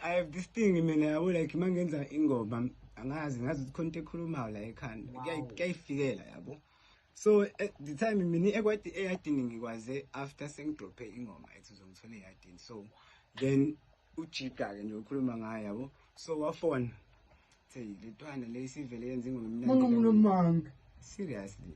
I have this thing mina yabo like mangenza ingoma ngazi ukuthi khona into ekhulumayo la ekhanda kuyayifikela yabo. So at the time mina ekwadi eyadini ngikwaze after sengidrophe ingoma ethi uzongithola eyadini. So then uJika ke nje ukhuluma ngayo yabo. So wafona say letwana lesivele yenza ingoma mnandi. Seriously.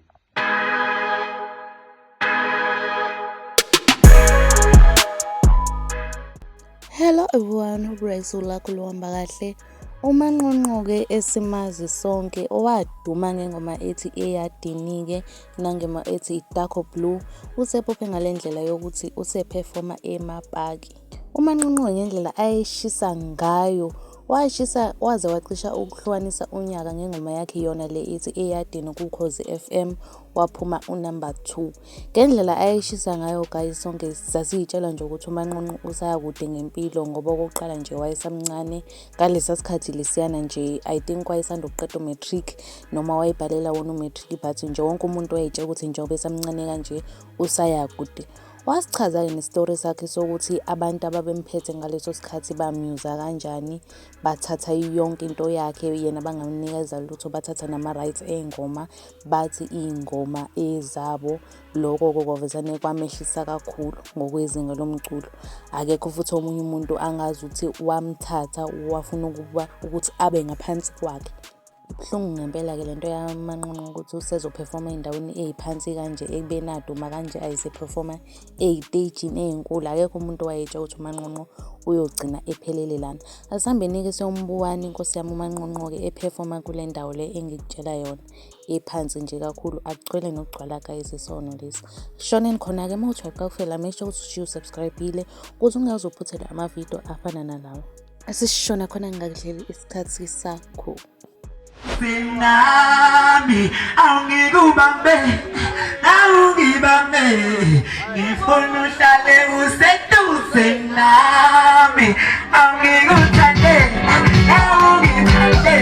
Hello everyone, uBrace lakho luhamba kahle. UManqonqo-ke esimazi sonke owaduma ngengoma ethi eyadini-ke nangema ethi Dark Blue usephuphe ngalendlela yokuthi useperforma emapaki. UManqonqo ngendlela ayeshisa ngayo washisa waze wacisha ukuhlukanisa unyaka ngengoma yakhe yona le ethi eyadini kuKhozi FM waphuma unumber 2. Ngendlela ayeshisa ngayo guys sonke sasiyitshela nje ukuthi uManqonqo usaya kude ngempilo ngoba okokuqala nje wayesamncane ngalesa sikhathi lesiyana nje I think wayesanda ukuqeda umatric noma wayibhalela wona umatric but nje wonke umuntu wayetshela ukuthi njengoba esamncane kanje usaya kude. Wasichaza ngestory sakhe sokuthi abantu ababemphethe ngaleso sikhathi bamuza kanjani bathatha yonke into yakhe yena bangamnikeza lutho bathatha nama rights eingoma bathi ingoma ezabo lokho kokuvezane kwamehlisa kakhulu ngokwezinga lomculo. Akekho futhi omunye umuntu angazi ukuthi wamthatha wafuna ukuthi abe ngaphansi kwakhe. Ibhlungu ngempela ke lento yaManqonqo ukuthi usezoperforma endaweni eziphansi kanje ebenaduma kanje ayiseperforma ezitagini ezinkulu. Akekho umuntu wayetsha ukuthi uManqonqo uyogcina ephelele lana. Asihambeni-ke siyombukani inkosi yami uManqonqo ke eperforma kule ndawo le engikutshela yona ephansi nje kakhulu akugcwele nokugcwala guys isono lesi. Shoneni khona ke mawuthi wakufela make sure ukuthi usubscribe-ile ukuthi ungazophuthela ama-video afana nalawo. Asishona khona ngakudleli isikhathi sakho. Sinami awungikubambe awungibambe ngifuna uhlale useduze nami awungikuthande awungithande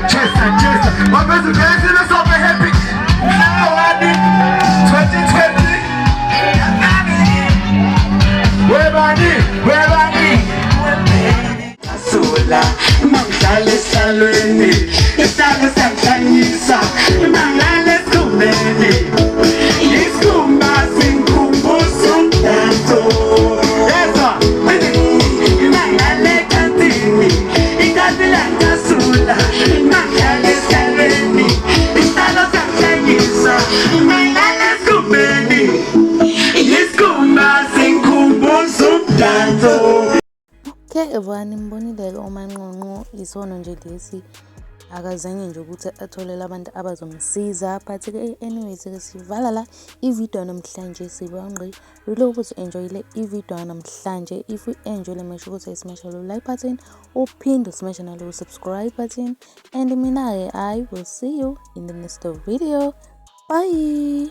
Chesa wabenza ugesi lesobe happy nawadi 2020 Webani Asula Mangale salweni Isalo samtanyisa Mangale kumeni Iskumba sinkumbusu Tanto Eza Mangale kantini Ikazila kasula Mangale salweni Isalo samtanyisa Mangale kumeni Iskumba sinkumbusu Okay everyone, mbonile uManqonqo isono nje lesi akazange nje ukuthi atholele abantu abazomsiza but ke anyways ke sivala la ivideo namhlanje sibangqi really ukuthi enjoy le ivideo namhlanje. If you enjoy le make sure ukuthi smash lo like button uphinde smash na lo subscribe button and mina I will see you in the next video. Bye.